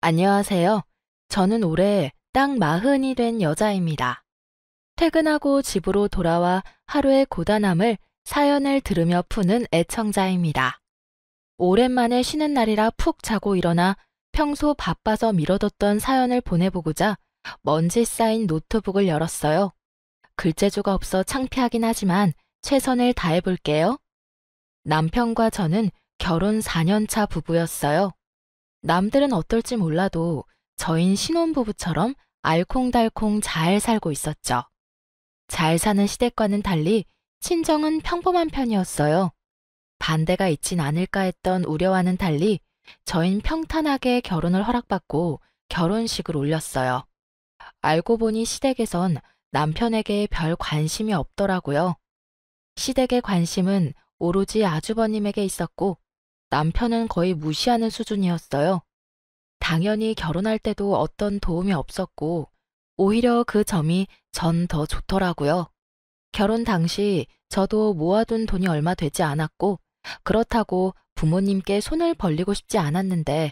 안녕하세요. 저는 올해 딱 40이 된 여자입니다. 퇴근하고 집으로 돌아와 하루의 고단함을 사연을 들으며 푸는 애청자입니다. 오랜만에 쉬는 날이라 푹 자고 일어나 평소 바빠서 미뤄뒀던 사연을 보내보고자 먼지 쌓인 노트북을 열었어요. 글재주가 없어 창피하긴 하지만 최선을 다해볼게요. 남편과 저는 결혼 4년 차 부부였어요. 남들은 어떨지 몰라도 저흰 신혼부부처럼 알콩달콩 잘 살고 있었죠. 잘 사는 시댁과는 달리 친정은 평범한 편이었어요. 반대가 있진 않을까 했던 우려와는 달리 저흰 평탄하게 결혼을 허락받고 결혼식을 올렸어요. 알고 보니 시댁에선 남편에게 별 관심이 없더라고요. 시댁의 관심은 오로지 아주버님에게 있었고 남편은 거의 무시하는 수준이었어요. 당연히 결혼할 때도 어떤 도움이 없었고, 오히려 그 점이 전 더 좋더라고요. 결혼 당시 저도 모아둔 돈이 얼마 되지 않았고, 그렇다고 부모님께 손을 벌리고 싶지 않았는데,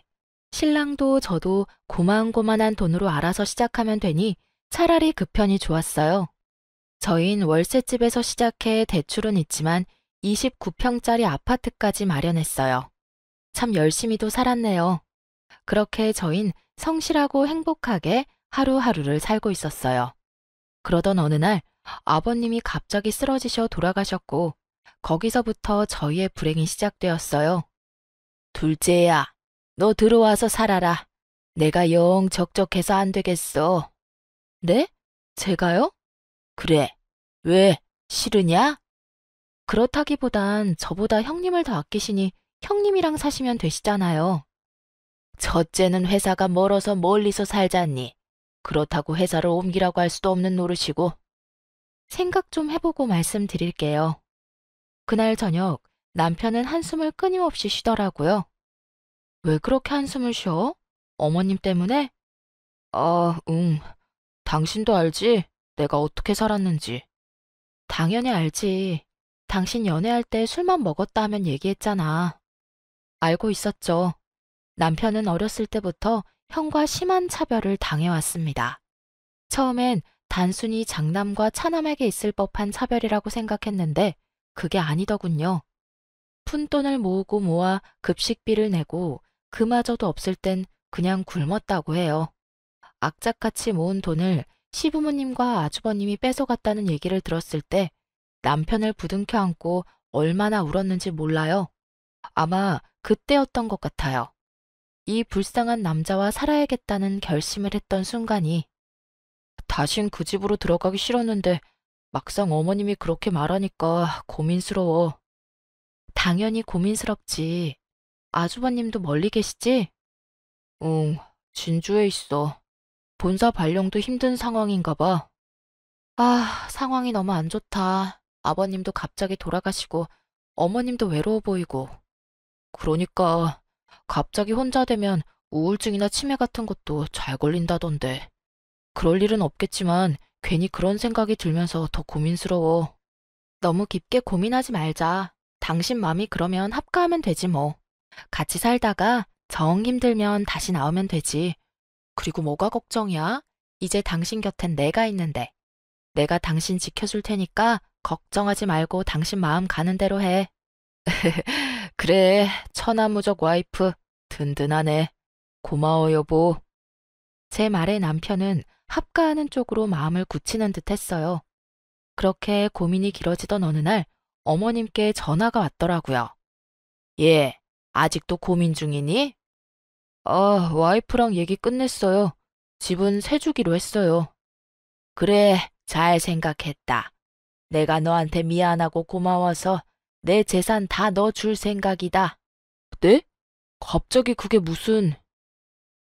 신랑도 저도 고만고만한 돈으로 알아서 시작하면 되니 차라리 그 편이 좋았어요. 저흰 월세집에서 시작해 대출은 있지만 29평짜리 아파트까지 마련했어요. 참 열심히도 살았네요. 그렇게 저흰 성실하고 행복하게 하루하루를 살고 있었어요. 그러던 어느 날 아버님이 갑자기 쓰러지셔 돌아가셨고 거기서부터 저희의 불행이 시작되었어요. 둘째야, 너 들어와서 살아라. 내가 영 적적해서 안 되겠어. 네? 제가요? 그래. 왜? 싫으냐? 그렇다기보단 저보다 형님을 더 아끼시니 형님이랑 사시면 되시잖아요. 첫째는 회사가 멀어서 멀리서 살잖니. 그렇다고 회사를 옮기라고 할 수도 없는 노릇이고. 생각 좀 해보고 말씀드릴게요. 그날 저녁 남편은 한숨을 끊임없이 쉬더라고요. 왜 그렇게 한숨을 쉬어? 어머님 때문에? 응. 당신도 알지? 내가 어떻게 살았는지. 당연히 알지. 당신 연애할 때 술만 먹었다 하면 얘기했잖아. 알고 있었죠. 남편은 어렸을 때부터 형과 심한 차별을 당해왔습니다. 처음엔 단순히 장남과 차남에게 있을 법한 차별이라고 생각했는데 그게 아니더군요. 푼돈을 모으고 모아 급식비를 내고 그마저도 없을 땐 그냥 굶었다고 해요. 악착같이 모은 돈을 시부모님과 아주버님이 뺏어갔다는 얘기를 들었을 때 남편을 부둥켜 안고 얼마나 울었는지 몰라요. 아마 그때였던 것 같아요. 이 불쌍한 남자와 살아야겠다는 결심을 했던 순간이 다신 그 집으로 들어가기 싫었는데 막상 어머님이 그렇게 말하니까 고민스러워. 당연히 고민스럽지. 아주버님도 멀리 계시지? 응, 진주에 있어. 본사 발령도 힘든 상황인가 봐. 아, 상황이 너무 안 좋다. 아버님도 갑자기 돌아가시고 어머님도 외로워 보이고. 그러니까 갑자기 혼자 되면 우울증이나 치매 같은 것도 잘 걸린다던데. 그럴 일은 없겠지만 괜히 그런 생각이 들면서 더 고민스러워. 너무 깊게 고민하지 말자. 당신 맘이 그러면 합가하면 되지 뭐. 같이 살다가 정 힘들면 다시 나오면 되지. 그리고 뭐가 걱정이야? 이제 당신 곁엔 내가 있는데. 내가 당신 지켜줄 테니까 걱정하지 말고 당신 마음 가는 대로 해. 그래, 천하무적 와이프. 든든하네. 고마워, 여보. 제 말에 남편은 합가하는 쪽으로 마음을 굳히는 듯 했어요. 그렇게 고민이 길어지던 어느 날 어머님께 전화가 왔더라고요. 예, 아직도 고민 중이니? 와이프랑 얘기 끝냈어요. 집은 새 주기로 했어요. 그래, 잘 생각했다. 내가 너한테 미안하고 고마워서 내 재산 다 넣어줄 생각이다. 네? 갑자기 그게 무슨...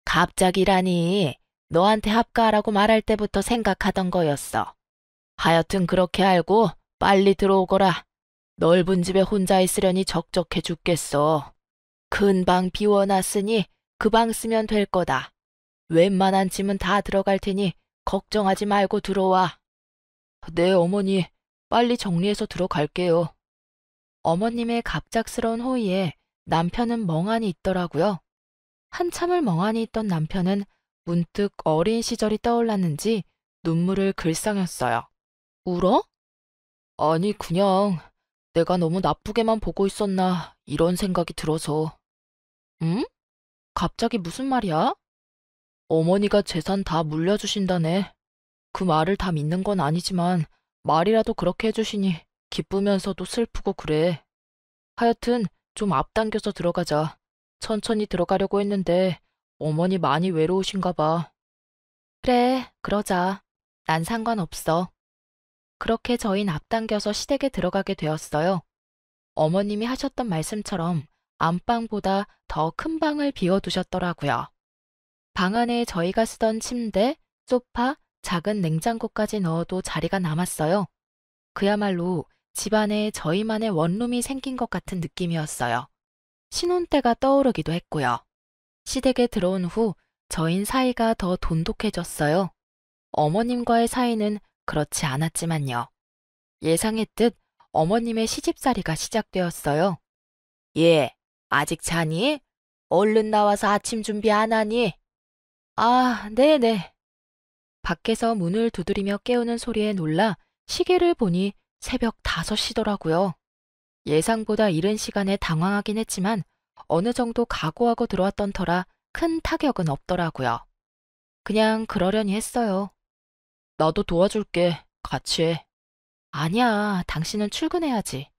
갑자기라니. 너한테 합가하라고 말할 때부터 생각하던 거였어. 하여튼 그렇게 알고 빨리 들어오거라. 넓은 집에 혼자 있으려니 적적해 죽겠어. 큰 방 비워놨으니 그 방 쓰면 될 거다. 웬만한 짐은 다 들어갈 테니 걱정하지 말고 들어와. 네, 어머니. 빨리 정리해서 들어갈게요. 어머님의 갑작스러운 호의에 남편은 멍하니 있더라고요. 한참을 멍하니 있던 남편은 문득 어린 시절이 떠올랐는지 눈물을 글썽였어요. 울어? 아니, 그냥 내가 너무 나쁘게만 보고 있었나 이런 생각이 들어서. 응? 갑자기 무슨 말이야? 어머니가 재산 다 물려주신다네. 그 말을 다 믿는 건 아니지만 말이라도 그렇게 해주시니 기쁘면서도 슬프고 그래. 하여튼 좀 앞당겨서 들어가자. 천천히 들어가려고 했는데 어머니 많이 외로우신가 봐. 그래, 그러자. 난 상관없어. 그렇게 저흰 앞당겨서 시댁에 들어가게 되었어요. 어머님이 하셨던 말씀처럼 안방보다 더 큰 방을 비워두셨더라고요. 방 안에 저희가 쓰던 침대, 소파, 작은 냉장고까지 넣어도 자리가 남았어요. 그야말로 집안에 저희만의 원룸이 생긴 것 같은 느낌이었어요. 신혼 때가 떠오르기도 했고요. 시댁에 들어온 후 저희 사이가 더 돈독해졌어요. 어머님과의 사이는 그렇지 않았지만요. 예상했듯 어머님의 시집살이가 시작되었어요. 예, 아직 자니? 얼른 나와서 아침 준비 안 하니? 아, 네네. 밖에서 문을 두드리며 깨우는 소리에 놀라 시계를 보니 새벽 5시더라고요. 예상보다 이른 시간에 당황하긴 했지만 어느 정도 각오하고 들어왔던 터라 큰 타격은 없더라고요. 그냥 그러려니 했어요. 나도 도와줄게. 같이 해. 아니야, 당신은 출근해야지.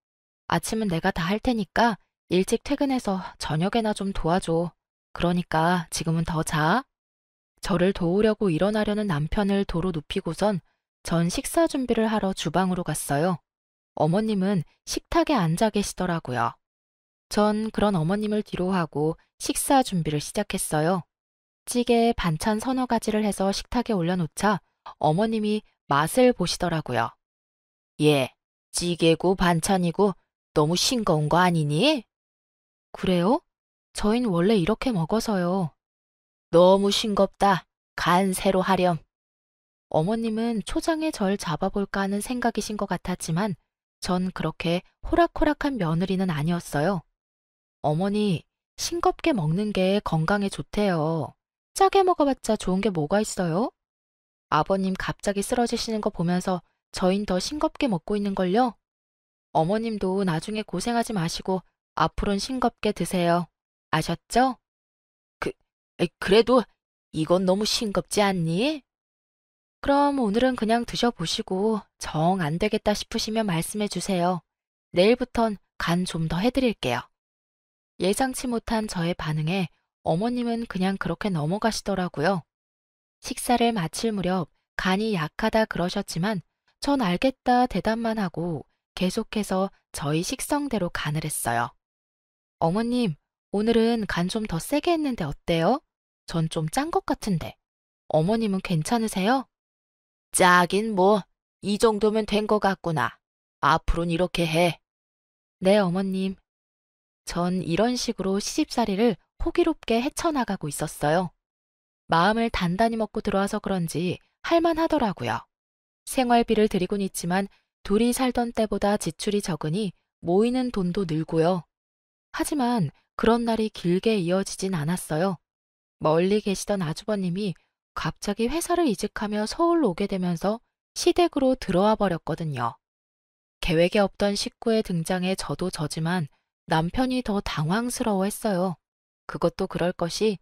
아침은 내가 다 할 테니까 일찍 퇴근해서 저녁에나 좀 도와줘. 그러니까 지금은 더 자. 저를 도우려고 일어나려는 남편을 도로 눕히고선 전 식사 준비를 하러 주방으로 갔어요. 어머님은 식탁에 앉아 계시더라고요. 전 그런 어머님을 뒤로하고 식사 준비를 시작했어요. 찌개에 반찬 서너 가지를 해서 식탁에 올려놓자 어머님이 맛을 보시더라고요. 예, 찌개고 반찬이고 너무 싱거운 거 아니니? 그래요? 저흰 원래 이렇게 먹어서요. 너무 싱겁다. 간 새로 하렴. 어머님은 초장에 절 잡아볼까 하는 생각이신 것 같았지만 전 그렇게 호락호락한 며느리는 아니었어요. 어머니, 싱겁게 먹는 게 건강에 좋대요. 짜게 먹어봤자 좋은 게 뭐가 있어요? 아버님 갑자기 쓰러지시는 거 보면서 저흰 더 싱겁게 먹고 있는걸요? 어머님도 나중에 고생하지 마시고 앞으로는 싱겁게 드세요. 아셨죠? 그, 그래도 이건 너무 싱겁지 않니? 그럼 오늘은 그냥 드셔보시고 정 안 되겠다 싶으시면 말씀해 주세요. 내일부턴 간 좀 더 해드릴게요. 예상치 못한 저의 반응에 어머님은 그냥 그렇게 넘어가시더라고요. 식사를 마칠 무렵 간이 약하다 그러셨지만 전 알겠다 대답만 하고 계속해서 저희 식성대로 간을 했어요. 어머님, 오늘은 간 좀 더 세게 했는데 어때요? 전 좀 짠 것 같은데. 어머님은 괜찮으세요? 짜긴 뭐, 이 정도면 된 것 같구나. 앞으로는 이렇게 해. 네, 어머님. 전 이런 식으로 시집살이를 호기롭게 헤쳐나가고 있었어요. 마음을 단단히 먹고 들어와서 그런지 할만하더라고요. 생활비를 드리곤 있지만 둘이 살던 때보다 지출이 적으니 모이는 돈도 늘고요. 하지만 그런 날이 길게 이어지진 않았어요. 멀리 계시던 아주버님이 갑자기 회사를 이직하며 서울로 오게 되면서 시댁으로 들어와 버렸거든요. 계획에 없던 식구의 등장에 저도 저지만 남편이 더 당황스러워했어요. 그것도 그럴 것이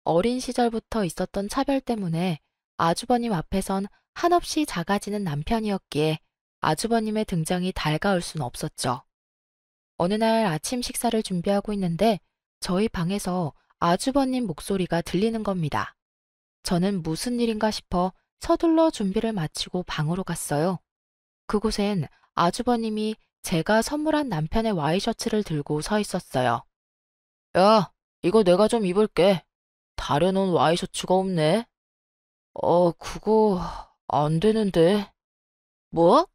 어린 시절부터 있었던 차별 때문에 아주버님 앞에선 한없이 작아지는 남편이었기에 아주버님의 등장이 달가울 순 없었죠. 어느 날 아침 식사를 준비하고 있는데 저희 방에서 아주버님 목소리가 들리는 겁니다. 저는 무슨 일인가 싶어 서둘러 준비를 마치고 방으로 갔어요. 그곳엔 아주버님이 제가 선물한 남편의 와이셔츠를 들고 서 있었어요. 야, 이거 내가 좀 입을게. 다려놓은 와이셔츠가 없네. 그거 안 되는데. 뭐?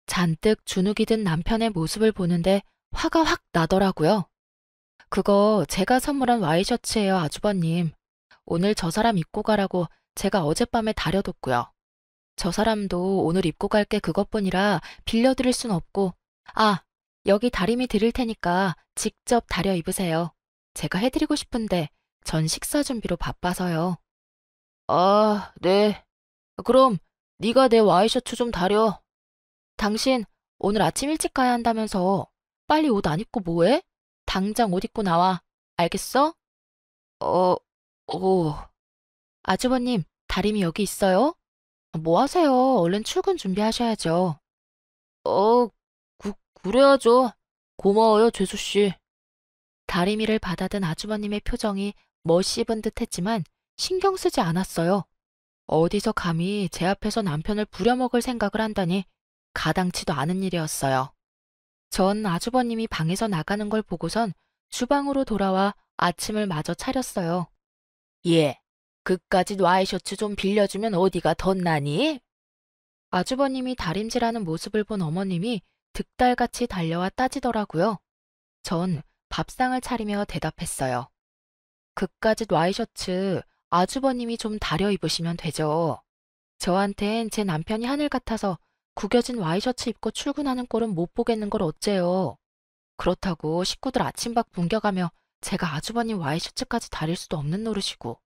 잔뜩 주눅이 든 남편의 모습을 보는데 화가 확 나더라고요. 그거 제가 선물한 와이셔츠예요, 아주버님. 오늘 저 사람 입고 가라고 제가 어젯밤에 다려뒀고요. 저 사람도 오늘 입고 갈 게 그것뿐이라 빌려드릴 순 없고, 아, 여기 다림이 드릴 테니까 직접 다려 입으세요. 제가 해드리고 싶은데 전 식사 준비로 바빠서요. 아, 네. 그럼 네가 내 와이셔츠 좀 다려. 당신 오늘 아침 일찍 가야 한다면서 빨리 옷 안 입고 뭐해? 당장 옷 입고 나와. 알겠어? 어, 오. 아주버님, 다림이 여기 있어요? 뭐 하세요? 얼른 출근 준비하셔야죠. 어, 그래야죠. 고마워요, 죄수씨. 다리미를 받아든 아주버님의 표정이 멋씹은 듯 했지만 신경 쓰지 않았어요. 어디서 감히 제 앞에서 남편을 부려먹을 생각을 한다니 가당치도 않은 일이었어요. 전 아주버님이 방에서 나가는 걸 보고선 주방으로 돌아와 아침을 마저 차렸어요. 예, 그까짓 와이셔츠 좀 빌려주면 어디가 덧나니? 아주버님이 다림질하는 모습을 본 어머님이 득달같이 달려와 따지더라고요. 전 밥상을 차리며 대답했어요. 그까짓 와이셔츠 아주버님이 좀 다려 입으시면 되죠. 저한텐 제 남편이 하늘 같아서 구겨진 와이셔츠 입고 출근하는 꼴은 못 보겠는 걸 어째요. 그렇다고 식구들 아침밥 굶겨가며 제가 아주버님 와이셔츠까지 다릴 수도 없는 노릇이고.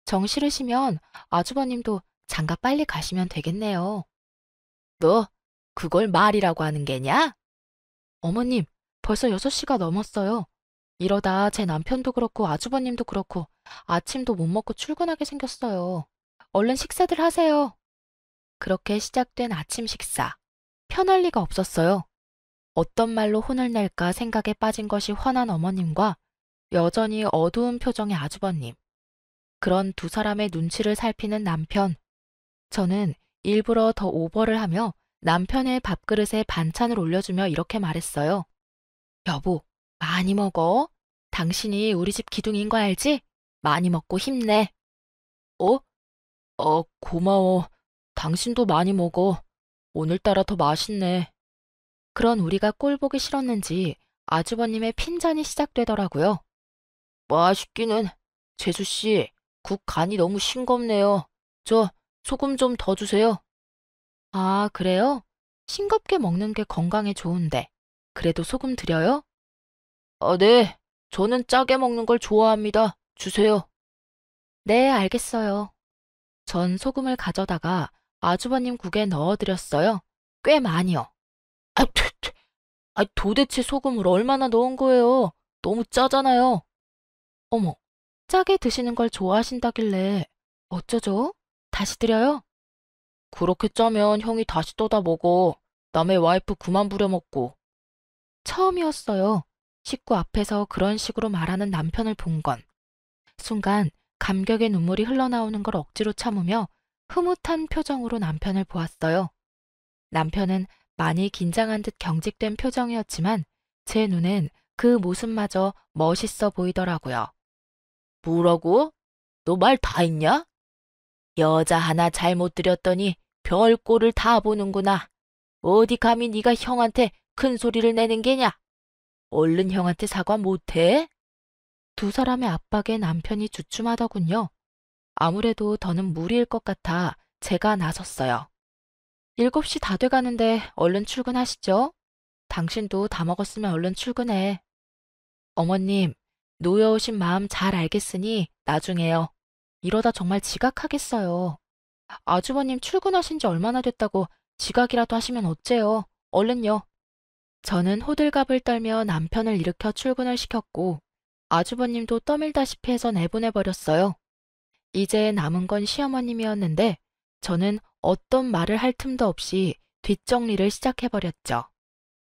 정 싫으시면 아주버님도 장가 빨리 가시면 되겠네요. 너 그걸 말이라고 하는 게냐? 어머님, 벌써 6시가 넘었어요. 이러다 제 남편도 그렇고 아주버님도 그렇고 아침도 못 먹고 출근하게 생겼어요. 얼른 식사들 하세요. 그렇게 시작된 아침 식사. 편할 리가 없었어요. 어떤 말로 혼을 낼까 생각에 빠진 것이 화난 어머님과 여전히 어두운 표정의 아주버님. 그런 두 사람의 눈치를 살피는 남편. 저는 일부러 더 오버를 하며 남편의 밥그릇에 반찬을 올려주며 이렇게 말했어요. 여보, 많이 먹어. 당신이 우리 집 기둥인 거 알지? 많이 먹고 힘내. 어? 고마워. 당신도 많이 먹어. 오늘따라 더 맛있네. 그런 우리가 꼴 보기 싫었는지 아주버님의 핀잔이 시작되더라고요. 맛있기는. 재수씨, 국 간이 너무 싱겁네요. 저 소금 좀 더 주세요. 아, 그래요? 싱겁게 먹는 게 건강에 좋은데. 그래도 소금 드려요? 네. 저는 짜게 먹는 걸 좋아합니다. 주세요. 네, 알겠어요. 전 소금을 가져다가 아주버님 국에 넣어드렸어요. 꽤 많이요. 아, 도대체 소금을 얼마나 넣은 거예요? 너무 짜잖아요. 어머, 짜게 드시는 걸 좋아하신다길래 어쩌죠? 다시 드려요? 그렇게 짜면 형이 다시 떠다 먹어. 남의 와이프 그만 부려먹고. 처음이었어요. 식구 앞에서 그런 식으로 말하는 남편을 본 건. 순간 감격의 눈물이 흘러나오는 걸 억지로 참으며 흐뭇한 표정으로 남편을 보았어요. 남편은 많이 긴장한 듯 경직된 표정이었지만 제 눈엔 그 모습마저 멋있어 보이더라고요. 뭐라고? 너 말 다 했냐? 여자 하나 잘못 들였더니 별 꼴을 다 보는구나. 어디 감히 네가 형한테 큰 소리를 내는 게냐? 얼른 형한테 사과 못해? 두 사람의 압박에 남편이 주춤하더군요. 아무래도 더는 무리일 것 같아 제가 나섰어요. 7시 다 돼가는데 얼른 출근하시죠. 당신도 다 먹었으면 얼른 출근해. 어머님, 놓여오신 마음 잘 알겠으니 나중에요. 이러다 정말 지각하겠어요. 아주버님 출근하신 지 얼마나 됐다고 지각이라도 하시면 어째요. 얼른요. 저는 호들갑을 떨며 남편을 일으켜 출근을 시켰고 아주버님도 떠밀다시피 해서 내보내버렸어요. 이제 남은 건 시어머님이었는데 저는 어떤 말을 할 틈도 없이 뒷정리를 시작해버렸죠.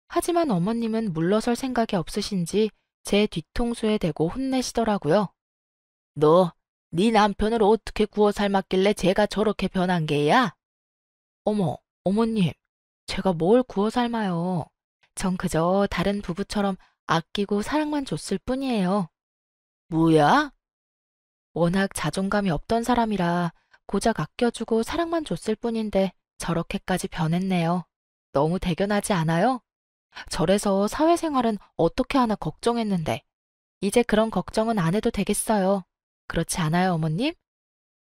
하지만 어머님은 물러설 생각이 없으신지 제 뒤통수에 대고 혼내시더라고요. 너, 네 남편을 어떻게 구워 삶았길래 제가 저렇게 변한 게야? 어머, 어머님, 제가 뭘 구워 삶아요. 전 그저 다른 부부처럼 아끼고 사랑만 줬을 뿐이에요. 뭐야? 워낙 자존감이 없던 사람이라 고작 아껴주고 사랑만 줬을 뿐인데 저렇게까지 변했네요. 너무 대견하지 않아요? 저래서 사회생활은 어떻게 하나 걱정했는데 이제 그런 걱정은 안 해도 되겠어요. 그렇지 않아요, 어머님?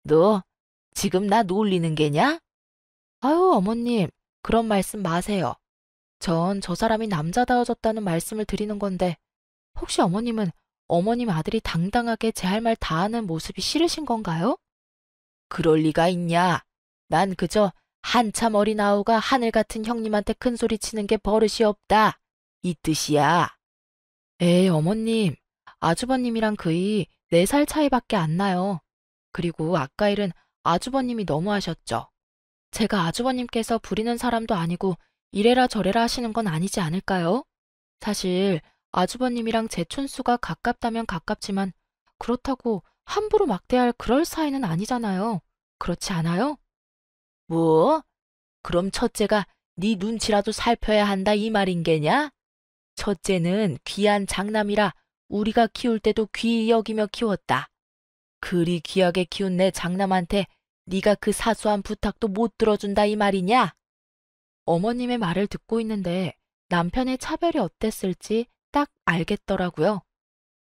너 지금 나 놀리는 게냐? 아유, 어머님, 그런 말씀 마세요. 전 저 사람이 남자다워졌다는 말씀을 드리는 건데 혹시 어머님은 어머님 아들이 당당하게 제 할 말 다 하는 모습이 싫으신 건가요? 그럴 리가 있냐? 난 그저 한참 어린 아우가 하늘 같은 형님한테 큰 소리 치는 게 버릇이 없다. 이 뜻이야. 에이, 어머님. 아주버님이랑 그이 4살 차이밖에 안 나요. 그리고 아까 일은 아주버님이 너무 하셨죠. 제가 아주버님께서 부리는 사람도 아니고 이래라 저래라 하시는 건 아니지 않을까요? 사실 아주버님이랑 제 촌수가 가깝다면 가깝지만 그렇다고 함부로 막대할 그럴 사이는 아니잖아요. 그렇지 않아요? 뭐? 그럼 첫째가 네 눈치라도 살펴야 한다 이 말인 게냐? 첫째는 귀한 장남이라 우리가 키울 때도 귀히 여기며 키웠다. 그리 귀하게 키운 내 장남한테 네가 그 사소한 부탁도 못 들어준다 이 말이냐? 어머님의 말을 듣고 있는데 남편의 차별이 어땠을지 딱 알겠더라고요.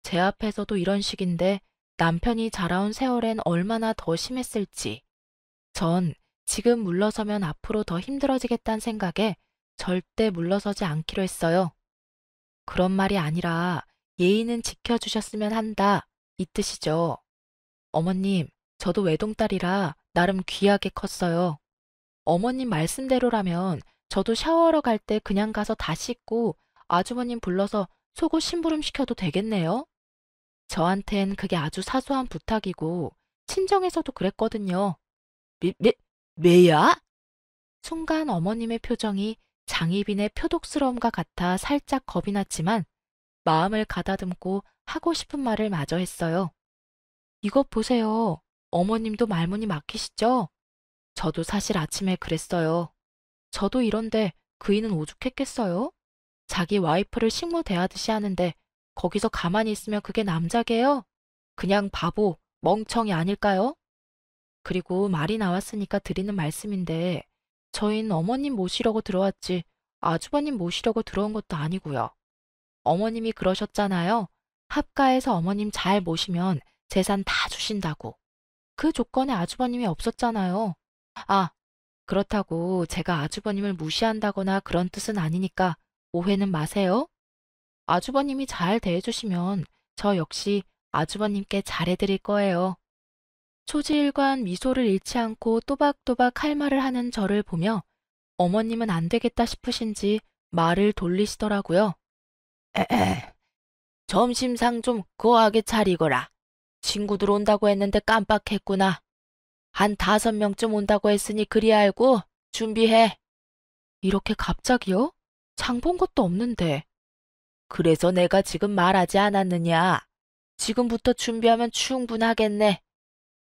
제 앞에서도 이런 식인데 남편이 자라온 세월엔 얼마나 더 심했을지. 전 지금 물러서면 앞으로 더 힘들어지겠다는 생각에 절대 물러서지 않기로 했어요. 그런 말이 아니라 예의는 지켜주셨으면 한다. 이 뜻이죠. 어머님, 저도 외동딸이라 나름 귀하게 컸어요. 어머님 말씀대로라면 저도 샤워하러 갈 때 그냥 가서 다 씻고 아주버님 불러서 속옷 심부름 시켜도 되겠네요? 저한텐 그게 아주 사소한 부탁이고 친정에서도 그랬거든요. 매, 매, 매야? 순간 어머님의 표정이 장희빈의 표독스러움과 같아 살짝 겁이 났지만 마음을 가다듬고 하고 싶은 말을 마저 했어요. 이것 보세요. 어머님도 말문이 막히시죠? 저도 사실 아침에 그랬어요. 저도 이런데 그이는 오죽했겠어요? 자기 와이프를 식모 대하듯이 하는데 거기서 가만히 있으면 그게 남자게요? 그냥 바보, 멍청이 아닐까요? 그리고 말이 나왔으니까 드리는 말씀인데 저희는 어머님 모시려고 들어왔지 아주버님 모시려고 들어온 것도 아니고요. 어머님이 그러셨잖아요. 합가에서 어머님 잘 모시면 재산 다 주신다고. 그 조건에 아주버님이 없었잖아요. 아, 그렇다고 제가 아주버님을 무시한다거나 그런 뜻은 아니니까 오해는 마세요. 아주버님이 잘 대해주시면 저 역시 아주버님께 잘해드릴 거예요. 초지일관 미소를 잃지 않고 또박또박 할 말을 하는 저를 보며 어머님은 안 되겠다 싶으신지 말을 돌리시더라고요. 에에, 점심상 좀 거하게 차리거라. 친구들 온다고 했는데 깜빡했구나. 한 5명쯤 온다고 했으니 그리 알고 준비해. 이렇게 갑자기요? 장 본 것도 없는데. 그래서 내가 지금 말하지 않았느냐. 지금부터 준비하면 충분하겠네.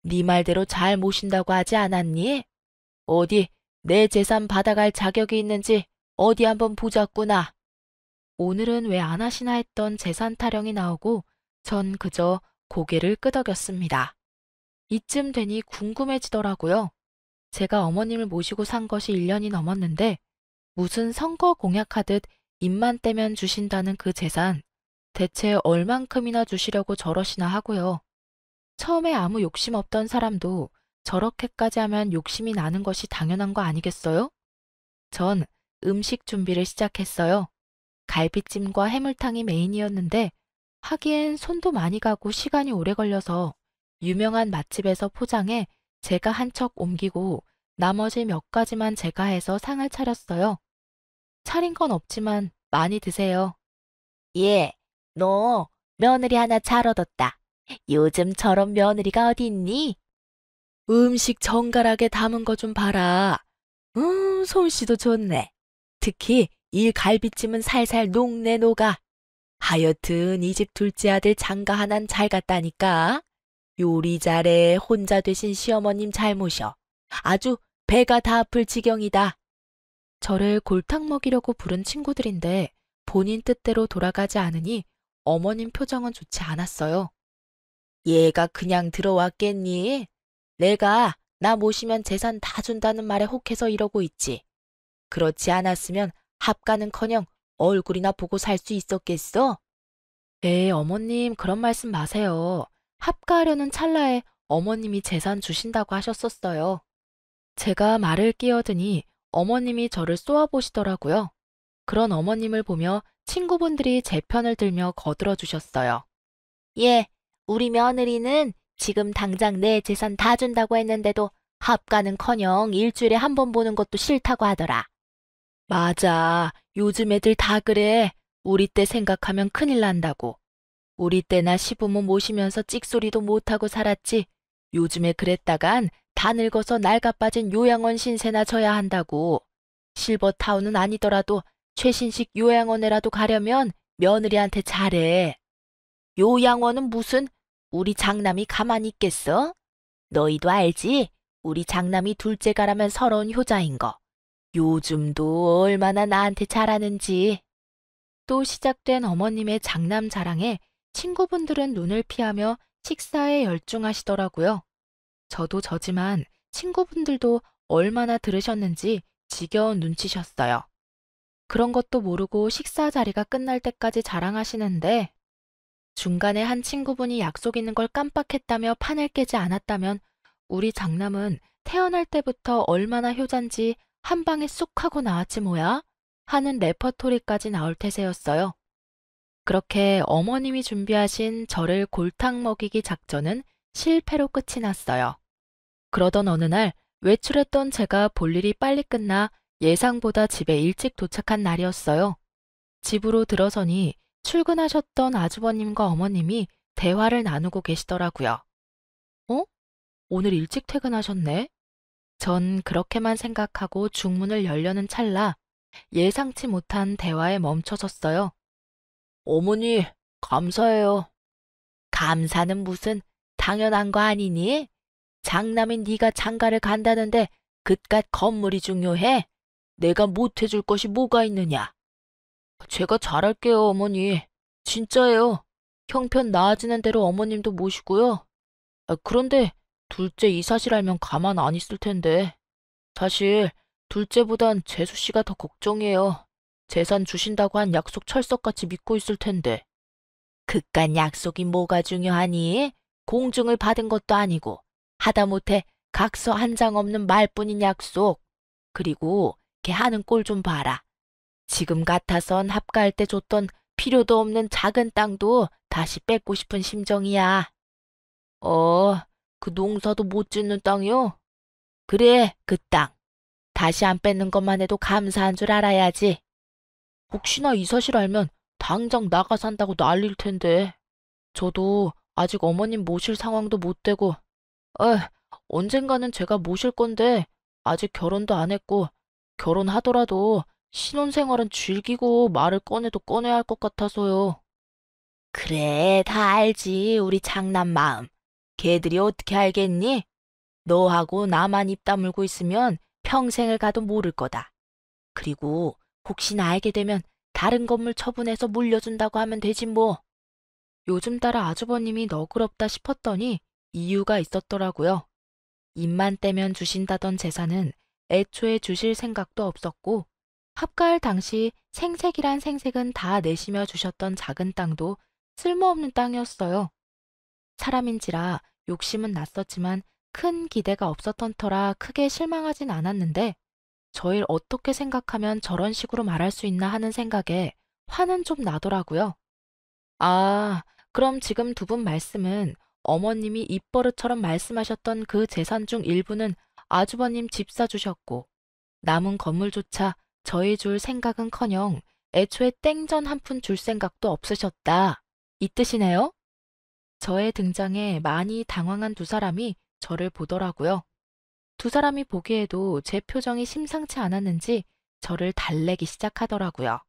네 말대로 잘 모신다고 하지 않았니? 어디 내 재산 받아갈 자격이 있는지 어디 한번 보자꾸나. 오늘은 왜 안 하시나 했던 재산 타령이 나오고 전 그저 고개를 끄덕였습니다. 이쯤 되니 궁금해지더라고요. 제가 어머님을 모시고 산 것이 1년이 넘었는데 무슨 선거 공약하듯 입만 떼면 주신다는 그 재산 대체 얼만큼이나 주시려고 저러시나 하고요. 처음에 아무 욕심 없던 사람도 저렇게까지 하면 욕심이 나는 것이 당연한 거 아니겠어요? 전 음식 준비를 시작했어요. 갈비찜과 해물탕이 메인이었는데 하기엔 손도 많이 가고 시간이 오래 걸려서 유명한 맛집에서 포장해 제가 한 척 옮기고 나머지 몇 가지만 제가 해서 상을 차렸어요. 차린 건 없지만 많이 드세요. 예, 너 며느리 하나 잘 얻었다. 요즘 저런 며느리가 어디 있니? 음식 정갈하게 담은 거 좀 봐라. 솜씨도 좋네. 특히 이 갈비찜은 살살 녹네 녹아. 하여튼 이 집 둘째 아들 장가 하나는 잘 갔다니까. 요리 잘해 혼자 되신 시어머님 잘 모셔. 아주 배가 다 아플 지경이다. 저를 골탕 먹이려고 부른 친구들인데 본인 뜻대로 돌아가지 않으니 어머님 표정은 좋지 않았어요. 얘가 그냥 들어왔겠니? 내가 나 모시면 재산 다 준다는 말에 혹해서 이러고 있지. 그렇지 않았으면 합가는커녕 얼굴이나 보고 살 수 있었겠어? 네, 어머님 그런 말씀 마세요. 합가하려는 찰나에 어머님이 재산 주신다고 하셨었어요. 제가 말을 끼어드니 어머님이 저를 쏘아보시더라고요. 그런 어머님을 보며 친구분들이 제 편을 들며 거들어 주셨어요. 예, 우리 며느리는 지금 당장 내 재산 다 준다고 했는데도 합가는커녕 일주일에 한 번 보는 것도 싫다고 하더라. 맞아. 요즘 애들 다 그래. 우리 때 생각하면 큰일 난다고. 우리 때나 시부모 모시면서 찍소리도 못하고 살았지. 요즘에 그랬다간 다 늙어서 낡아 빠진 요양원 신세나 져야 한다고. 실버타운은 아니더라도 최신식 요양원에라도 가려면 며느리한테 잘해. 요양원은 무슨 우리 장남이 가만히 있겠어? 너희도 알지? 우리 장남이 둘째 가라면 서러운 효자인 거. 요즘도 얼마나 나한테 잘하는지. 또 시작된 어머님의 장남 자랑에 친구분들은 눈을 피하며 식사에 열중하시더라고요. 저도 저지만 친구분들도 얼마나 들으셨는지 지겨운 눈치셨어요. 그런 것도 모르고 식사 자리가 끝날 때까지 자랑하시는데 중간에 한 친구분이 약속 있는 걸 깜빡했다며 판을 깨지 않았다면 우리 장남은 태어날 때부터 얼마나 효잔지 한 방에 쑥 하고 나왔지 뭐야? 하는 레퍼토리까지 나올 태세였어요. 그렇게 어머님이 준비하신 저를 골탕 먹이기 작전은 실패로 끝이 났어요. 그러던 어느 날 외출했던 제가 볼 일이 빨리 끝나 예상보다 집에 일찍 도착한 날이었어요. 집으로 들어서니 출근하셨던 아주버님과 어머님이 대화를 나누고 계시더라고요. 어? 오늘 일찍 퇴근하셨네? 전 그렇게만 생각하고 중문을 열려는 찰나 예상치 못한 대화에 멈춰섰어요. 어머니, 감사해요. 감사는 무슨 당연한 거 아니니? 장남인 네가 장가를 간다는데 그깟 건물이 중요해? 내가 못해줄 것이 뭐가 있느냐? 제가 잘할게요, 어머니. 진짜예요. 형편 나아지는 대로 어머님도 모시고요. 그런데 둘째 이 사실 알면 가만 안 있을 텐데. 사실 둘째보단 재수 씨가 더 걱정이에요. 재산 주신다고 한 약속 철석같이 믿고 있을 텐데. 그깟 약속이 뭐가 중요하니? 공증을 받은 것도 아니고 하다못해 각서 한 장 없는 말뿐인 약속. 그리고 걔 하는 꼴 좀 봐라. 지금 같아선 합가할 때 줬던 필요도 없는 작은 땅도 다시 뺏고 싶은 심정이야. 그 농사도 못 짓는 땅이요? 그래, 그 땅. 다시 안 뺏는 것만 해도 감사한 줄 알아야지. 혹시나 이 사실 알면 당장 나가 산다고 난릴 텐데. 저도 아직 어머님 모실 상황도 못 되고, 언젠가는 제가 모실 건데 아직 결혼도 안 했고 결혼하더라도 신혼생활은 즐기고 말을 꺼내도 꺼내야 할 것 같아서요. 그래, 다 알지, 우리 장남 마음. 걔들이 어떻게 알겠니? 너하고 나만 입 다물고 있으면 평생을 가도 모를 거다. 그리고 혹시나 알게 되면 다른 건물 처분해서 물려준다고 하면 되지 뭐. 요즘 따라 아주버님이 너그럽다 싶었더니 이유가 있었더라고요. 입만 떼면 주신다던 재산은 애초에 주실 생각도 없었고 합가할 당시 생색이란 생색은 다 내시며 주셨던 작은 땅도 쓸모없는 땅이었어요. 사람인지라 욕심은 났었지만 큰 기대가 없었던 터라 크게 실망하진 않았는데 저를 어떻게 생각하면 저런 식으로 말할 수 있나 하는 생각에 화는 좀 나더라고요. 아, 그럼 지금 두 분 말씀은 어머님이 입버릇처럼 말씀하셨던 그 재산 중 일부는 아주버님 집 사주셨고 남은 건물조차 저희 줄 생각은커녕 애초에 땡전 한 푼 줄 생각도 없으셨다. 이 뜻이네요? 저의 등장에 많이 당황한 두 사람이 저를 보더라고요. 두 사람이 보기에도 제 표정이 심상치 않았는지 저를 달래기 시작하더라고요.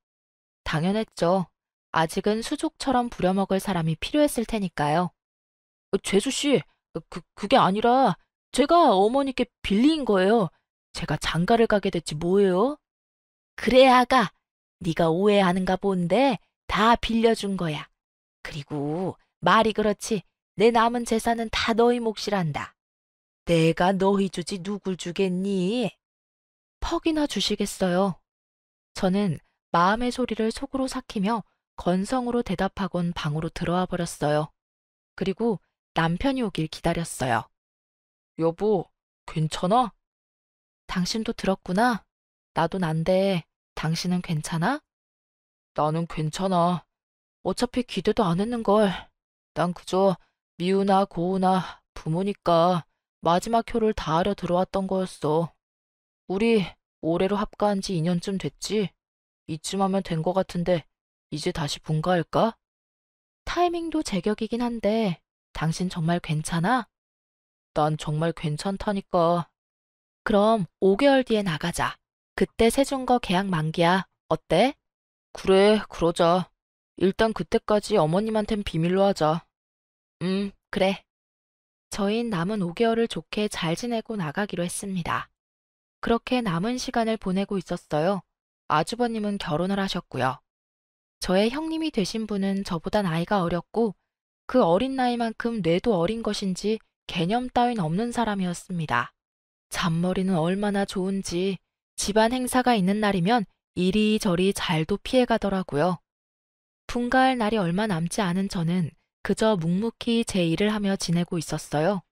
당연했죠. 아직은 수족처럼 부려먹을 사람이 필요했을 테니까요. 재수 씨, 그게 아니라 제가 어머니께 빌린 거예요. 제가 장가를 가게 됐지 뭐예요? 그래, 아가. 네가 오해하는가 본데 다 빌려준 거야. 그리고 말이 그렇지. 내 남은 재산은 다 너희 몫이란다. 내가 너희 주지 누굴 주겠니? 퍽이나 주시겠어요. 저는 마음의 소리를 속으로 삭히며 건성으로 대답하곤 방으로 들어와 버렸어요. 그리고 남편이 오길 기다렸어요. 여보, 괜찮아? 당신도 들었구나. 나도 난데 당신은 괜찮아? 나는 괜찮아. 어차피 기대도 안 했는걸. 난 그저 미우나 고우나 부모니까 마지막 효를 다하려 들어왔던 거였어. 우리 올해로 합가한 지 2년쯤 됐지? 이쯤 하면 된 거 같은데 이제 다시 분가할까? 타이밍도 제격이긴 한데 당신 정말 괜찮아? 난 정말 괜찮다니까. 그럼 5개월 뒤에 나가자. 그때 세준거 계약 만기야. 어때? 그래, 그러자. 일단 그때까지 어머님한텐 비밀로 하자. 그래. 저흰 남은 5개월을 좋게 잘 지내고 나가기로 했습니다. 그렇게 남은 시간을 보내고 있었어요. 아주버님은 결혼을 하셨고요. 저의 형님이 되신 분은 저보다 나이가 어렸고 그 어린 나이만큼 뇌도 어린 것인지 개념 따윈 없는 사람이었습니다. 잔머리는 얼마나 좋은지 집안 행사가 있는 날이면 이리저리 잘도 피해가더라고요. 분가할 날이 얼마 남지 않은 저는 그저 묵묵히 제 일을 하며 지내고 있었어요.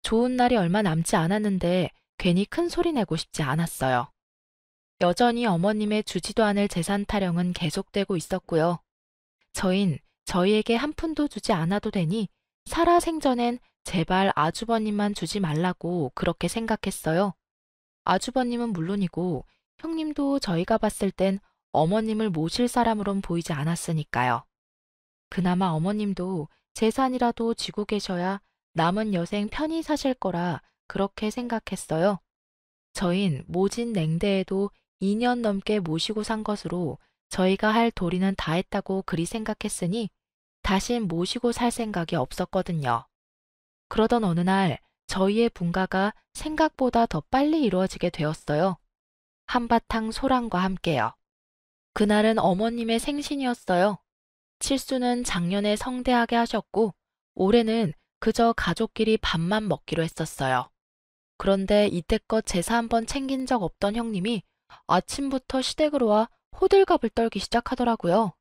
좋은 날이 얼마 남지 않았는데 괜히 큰 소리 내고 싶지 않았어요. 여전히 어머님의 주지도 않을 재산 타령은 계속되고 있었고요. 저희에게 한 푼도 주지 않아도 되니 살아생전엔 제발 아주버님만 주지 말라고 그렇게 생각했어요. 아주버님은 물론이고 형님도 저희가 봤을 땐 어머님을 모실 사람으론 보이지 않았으니까요. 그나마 어머님도 재산이라도 쥐고 계셔야 남은 여생 편히 사실 거라 그렇게 생각했어요. 저흰 모진 냉대에도 2년 넘게 모시고 산 것으로 저희가 할 도리는 다 했다고 그리 생각했으니 다신 모시고 살 생각이 없었거든요. 그러던 어느 날 저희의 분가가 생각보다 더 빨리 이루어지게 되었어요. 한바탕 소란과 함께요. 그날은 어머님의 생신이었어요. 칠수는 작년에 성대하게 하셨고 올해는 그저 가족끼리 밥만 먹기로 했었어요. 그런데 이때껏 제사 한번 챙긴 적 없던 형님이 아침부터 시댁으로 와 호들갑을 떨기 시작하더라고요.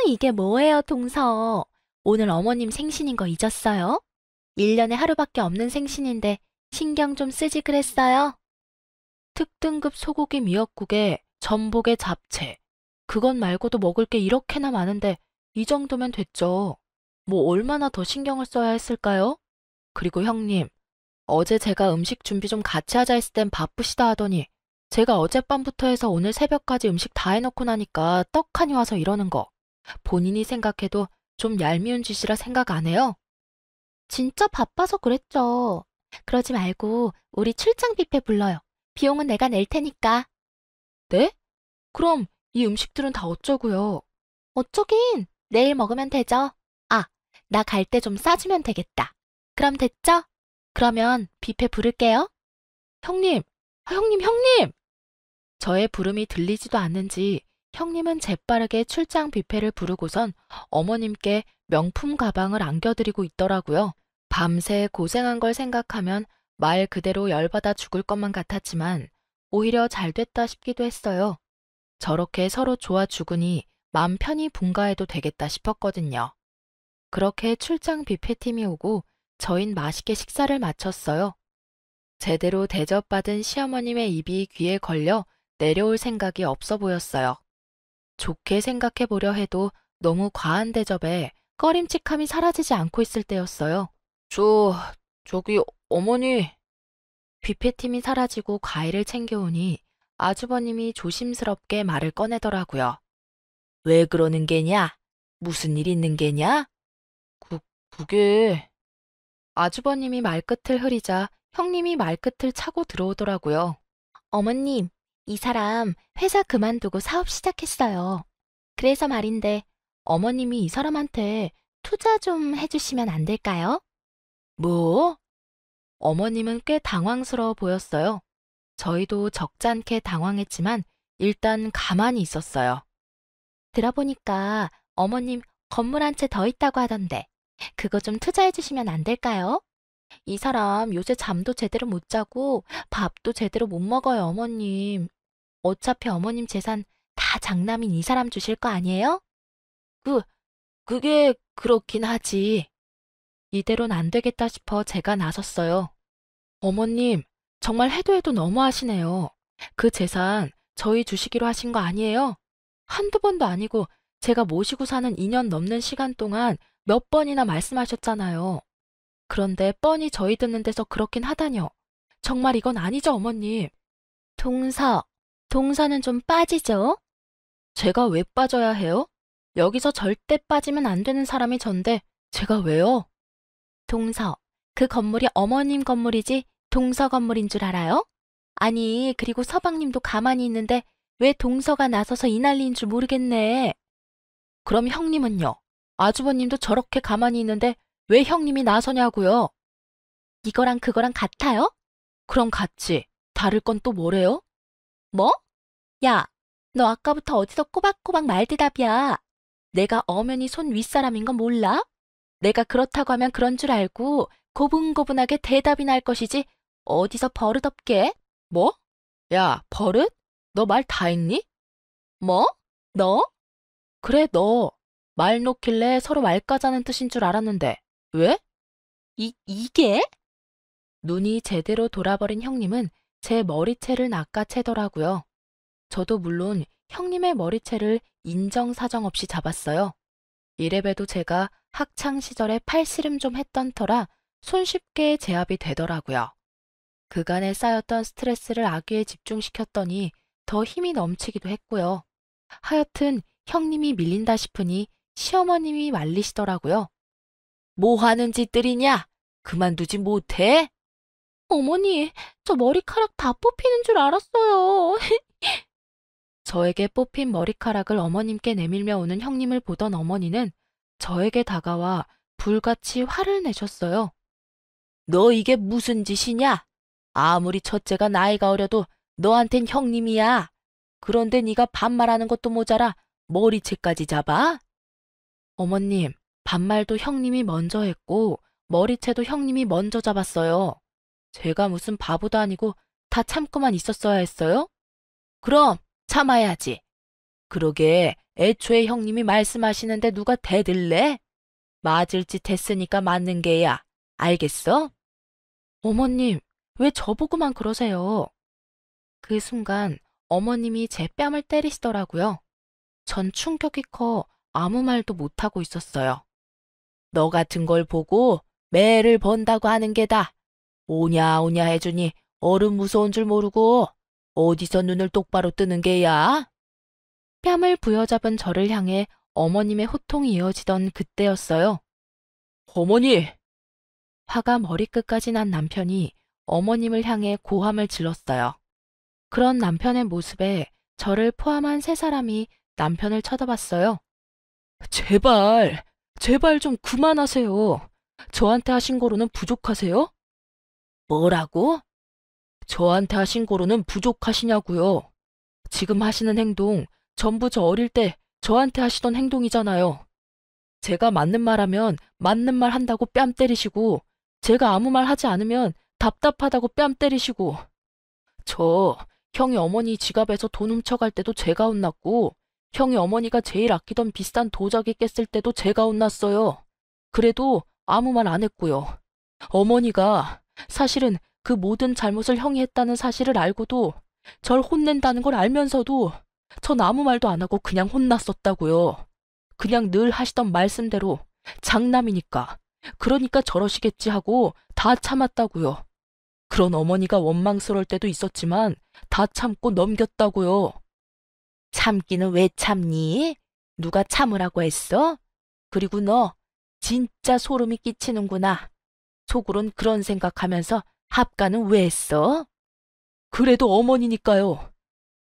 이게 뭐예요, 동서. 오늘 어머님 생신인 거 잊었어요? 1년에 하루밖에 없는 생신인데 신경 좀 쓰지 그랬어요? 특등급 소고기 미역국에 전복에 잡채. 그것 말고도 먹을 게 이렇게나 많은데 이 정도면 됐죠. 뭐 얼마나 더 신경을 써야 했을까요? 그리고 형님, 어제 제가 음식 준비 좀 같이 하자 했을 땐 바쁘시다 하더니 제가 어젯밤부터 해서 오늘 새벽까지 음식 다 해놓고 나니까 떡하니 와서 이러는 거. 본인이 생각해도 좀 얄미운 짓이라 생각 안 해요? 진짜 바빠서 그랬죠. 그러지 말고 우리 출장 뷔페 불러요. 비용은 내가 낼 테니까. 네? 그럼 이 음식들은 다 어쩌고요? 어쩌긴 내일 먹으면 되죠. 아, 나 갈 때 좀 싸주면 되겠다. 그럼 됐죠? 그러면 뷔페 부를게요. 형님, 형님! 저의 부름이 들리지도 않는지 형님은 재빠르게 출장 뷔페를 부르고선 어머님께 명품 가방을 안겨드리고 있더라고요. 밤새 고생한 걸 생각하면 말 그대로 열받아 죽을 것만 같았지만 오히려 잘 됐다 싶기도 했어요. 저렇게 서로 좋아 죽으니 맘 편히 분가해도 되겠다 싶었거든요. 그렇게 출장 뷔페팀이 오고 저흰 맛있게 식사를 마쳤어요. 제대로 대접받은 시어머님의 입이 귀에 걸려 내려올 생각이 없어 보였어요. 좋게 생각해 보려 해도 너무 과한 대접에 꺼림칙함이 사라지지 않고 있을 때였어요. 저기 어머니. 뷔페팀이 사라지고 과일을 챙겨오니 아주버님이 조심스럽게 말을 꺼내더라고요. 왜 그러는 게냐? 무슨 일 있는 게냐? 그게... 아주버님이 말끝을 흐리자 형님이 말끝을 차고 들어오더라고요. 어머님, 이 사람 회사 그만두고 사업 시작했어요. 그래서 말인데 어머님이 이 사람한테 투자 좀 해주시면 안 될까요? 뭐? 어머님은 꽤 당황스러워 보였어요. 저희도 적잖게 당황했지만 일단 가만히 있었어요. 들어보니까 어머님 건물 한 채 더 있다고 하던데 그거 좀 투자해 주시면 안 될까요? 이 사람 요새 잠도 제대로 못 자고 밥도 제대로 못 먹어요, 어머님. 어차피 어머님 재산 다 장남인 이 사람 주실 거 아니에요? 그게 그렇긴 하지. 이대로는 안 되겠다 싶어 제가 나섰어요. 어머님, 정말 해도 해도 너무하시네요. 그 재산 저희 주시기로 하신 거 아니에요? 한두 번도 아니고 제가 모시고 사는 2년 넘는 시간 동안 몇 번이나 말씀하셨잖아요. 그런데 뻔히 저희 듣는 데서 그렇긴 하다뇨. 정말 이건 아니죠, 어머님. 동서, 동서는 좀 빠지죠? 제가 왜 빠져야 해요? 여기서 절대 빠지면 안 되는 사람이 전데 제가 왜요? 동서, 그 건물이 어머님 건물이지 동서 건물인 줄 알아요? 아니, 그리고 서방님도 가만히 있는데 왜 동서가 나서서 이 난리인 줄 모르겠네. 그럼 형님은요? 아주버님도 저렇게 가만히 있는데 왜 형님이 나서냐고요? 이거랑 그거랑 같아요? 그럼 같지. 다를 건 또 뭐래요? 뭐? 야, 너 아까부터 어디서 꼬박꼬박 말대답이야. 내가 엄연히 손 윗사람인 건 몰라? 내가 그렇다고 하면 그런 줄 알고 고분고분하게 대답이나 할 것이지 어디서 버릇없게? 뭐? 야, 버릇? 너 말 다 했니? 뭐? 너? 그래, 너. 말 놓길래 서로 말 까자는 뜻인 줄 알았는데. 왜? 이게? 눈이 제대로 돌아버린 형님은 제 머리채를 낚아채더라고요. 저도 물론 형님의 머리채를 인정사정 없이 잡았어요. 이래봬도 제가 학창 시절에 팔씨름 좀 했던 터라 손쉽게 제압이 되더라고요. 그간에 쌓였던 스트레스를 아기에 집중시켰더니 더 힘이 넘치기도 했고요. 하여튼 형님이 밀린다 싶으니 시어머님이 말리시더라고요. 뭐 하는 짓들이냐? 그만두지 못해? 어머니, 저 머리카락 다 뽑히는 줄 알았어요. 저에게 뽑힌 머리카락을 어머님께 내밀며 오는 형님을 보던 어머니는 저에게 다가와 불같이 화를 내셨어요. 너 이게 무슨 짓이냐? 아무리 첫째가 나이가 어려도 너한텐 형님이야. 그런데 네가 반말하는 것도 모자라 머리채까지 잡아? 어머님, 반말도 형님이 먼저 했고 머리채도 형님이 먼저 잡았어요. 제가 무슨 바보도 아니고 다 참고만 있었어야 했어요? 그럼 참아야지. 그러게 애초에 형님이 말씀하시는데 누가 대들래? 맞을 짓 했으니까 맞는 게야. 알겠어? 어머님, 왜 저보고만 그러세요? 그 순간 어머님이 제 뺨을 때리시더라고요. 전 충격이 커 아무 말도 못하고 있었어요. 너 같은 걸 보고 매를 번다고 하는 게다. 오냐 오냐 해주니 어른 무서운 줄 모르고 어디서 눈을 똑바로 뜨는 게야? 뺨을 부여잡은 저를 향해 어머님의 호통이 이어지던 그때였어요. 어머니! 화가 머리끝까지 난 남편이 어머님을 향해 고함을 질렀어요. 그런 남편의 모습에 저를 포함한 세 사람이 남편을 쳐다봤어요. 제발, 제발 좀 그만하세요. 저한테 하신 거로는 부족하세요? 뭐라고? 저한테 하신 거로는 부족하시냐고요. 지금 하시는 행동 전부 저 어릴 때 저한테 하시던 행동이잖아요. 제가 맞는 말 하면 맞는 말 한다고 뺨 때리시고 제가 아무 말 하지 않으면 답답하다고 뺨 때리시고 저 형이 어머니 지갑에서 돈 훔쳐갈 때도 제가 혼났고 형이 어머니가 제일 아끼던 비싼 도자기 깼을 때도 제가 혼났어요. 그래도 아무 말 안 했고요. 어머니가 사실은 그 모든 잘못을 형이 했다는 사실을 알고도 절 혼낸다는 걸 알면서도 전 아무 말도 안 하고 그냥 혼났었다고요. 그냥 늘 하시던 말씀대로 장남이니까 그러니까 저러시겠지 하고 다 참았다고요. 그런 어머니가 원망스러울 때도 있었지만 다 참고 넘겼다고요. 참기는 왜 참니? 누가 참으라고 했어? 그리고 너 진짜 소름이 끼치는구나. 속으론 그런 생각하면서 합가는 왜 했어? 그래도 어머니니까요.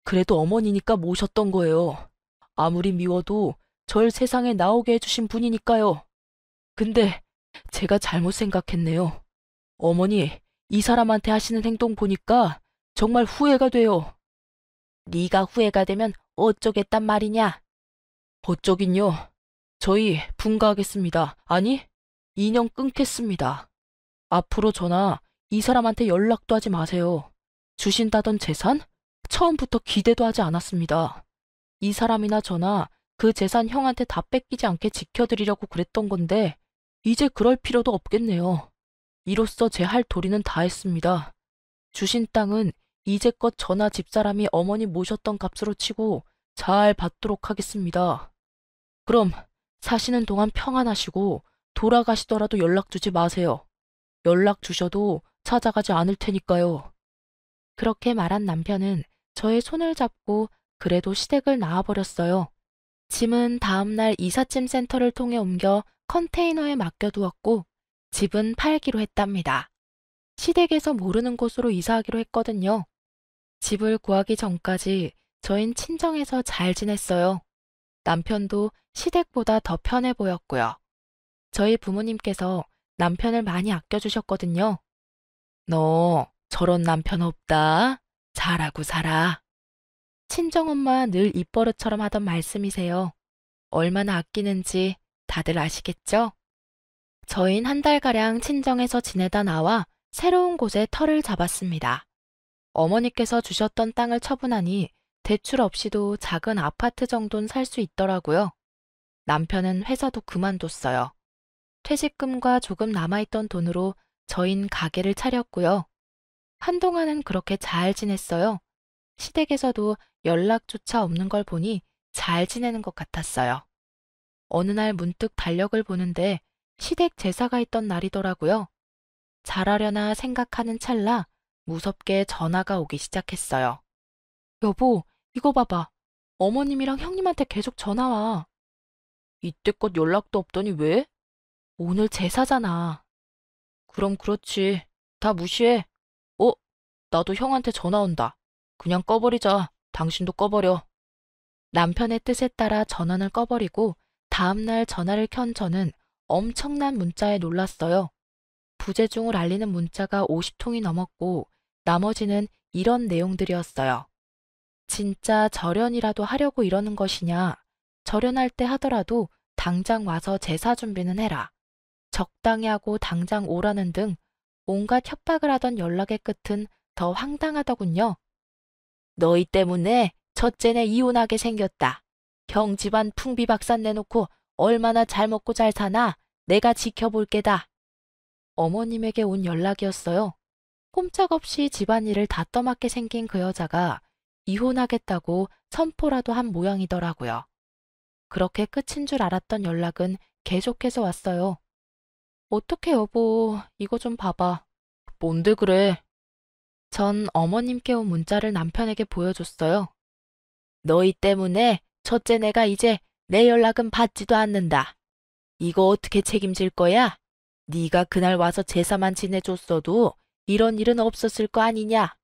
그래도 어머니니까 모셨던 거예요. 아무리 미워도 절 세상에 나오게 해주신 분이니까요. 근데 제가 잘못 생각했네요. 어머니, 이 사람한테 하시는 행동 보니까 정말 후회가 돼요. 네가 후회가 되면 어쩌겠단 말이냐? 어쩌긴요. 저희 분가하겠습니다. 아니, 인연 끊겠습니다. 앞으로 저나 이 사람한테 연락도 하지 마세요. 주신다던 재산? 처음부터 기대도 하지 않았습니다. 이 사람이나 저나 그 재산 형한테 다 뺏기지 않게 지켜드리려고 그랬던 건데 이제 그럴 필요도 없겠네요. 이로써 제 할 도리는 다 했습니다. 주신 땅은 이제껏 저나 집사람이 어머니 모셨던 값으로 치고 잘 받도록 하겠습니다. 그럼 사시는 동안 평안하시고 돌아가시더라도 연락 주지 마세요. 연락 주셔도 찾아가지 않을 테니까요. 그렇게 말한 남편은 저의 손을 잡고 그래도 시댁을 나와버렸어요. 짐은 다음날 이삿짐 센터를 통해 옮겨 컨테이너에 맡겨두었고 집은 팔기로 했답니다. 시댁에서 모르는 곳으로 이사하기로 했거든요. 집을 구하기 전까지 저흰 친정에서 잘 지냈어요. 남편도 시댁보다 더 편해 보였고요. 저희 부모님께서 남편을 많이 아껴주셨거든요. 너 저런 남편 없다. 잘하고 살아. 친정엄마 늘 입버릇처럼 하던 말씀이세요. 얼마나 아끼는지 다들 아시겠죠? 저흰 한 달가량 친정에서 지내다 나와 새로운 곳에 터를 잡았습니다. 어머니께서 주셨던 땅을 처분하니 대출 없이도 작은 아파트 정도는 살 수 있더라고요. 남편은 회사도 그만뒀어요. 퇴직금과 조금 남아있던 돈으로 저흰 가게를 차렸고요. 한동안은 그렇게 잘 지냈어요. 시댁에서도 연락조차 없는 걸 보니 잘 지내는 것 같았어요. 어느 날 문득 달력을 보는데 시댁 제사가 있던 날이더라고요. 잘하려나 생각하는 찰나 무섭게 전화가 오기 시작했어요. 여보, 이거 봐봐. 어머님이랑 형님한테 계속 전화 와. 이때껏 연락도 없더니 왜? 오늘 제사잖아. 그럼 그렇지. 다 무시해. 나도 형한테 전화 온다. 그냥 꺼버리자. 당신도 꺼버려. 남편의 뜻에 따라 전원을 꺼버리고 다음날 전화를 켠 저는 엄청난 문자에 놀랐어요. 부재중을 알리는 문자가 50통이 넘었고 나머지는 이런 내용들이었어요. 진짜 절연이라도 하려고 이러는 것이냐? 절연할 때 하더라도 당장 와서 제사 준비는 해라. 적당히 하고 당장 오라는 등 온갖 협박을 하던 연락의 끝은 더 황당하더군요. 너희 때문에 첫째네 이혼하게 생겼다. 형 집안 풍비박산 내놓고 얼마나 잘 먹고 잘 사나 내가 지켜볼게다. 어머님에게 온 연락이었어요. 꼼짝없이 집안일을 다 떠맡게 생긴 그 여자가 이혼하겠다고 선포라도 한 모양이더라고요. 그렇게 끝인 줄 알았던 연락은 계속해서 왔어요. 어떡해 여보, 이거 좀 봐봐. 뭔데 그래? 전 어머님께 온 문자를 남편에게 보여줬어요. 너희 때문에 첫째네가 이제 내 연락은 받지도 않는다. 이거 어떻게 책임질 거야? 네가 그날 와서 제사만 지내줬어도 이런 일은 없었을 거 아니냐?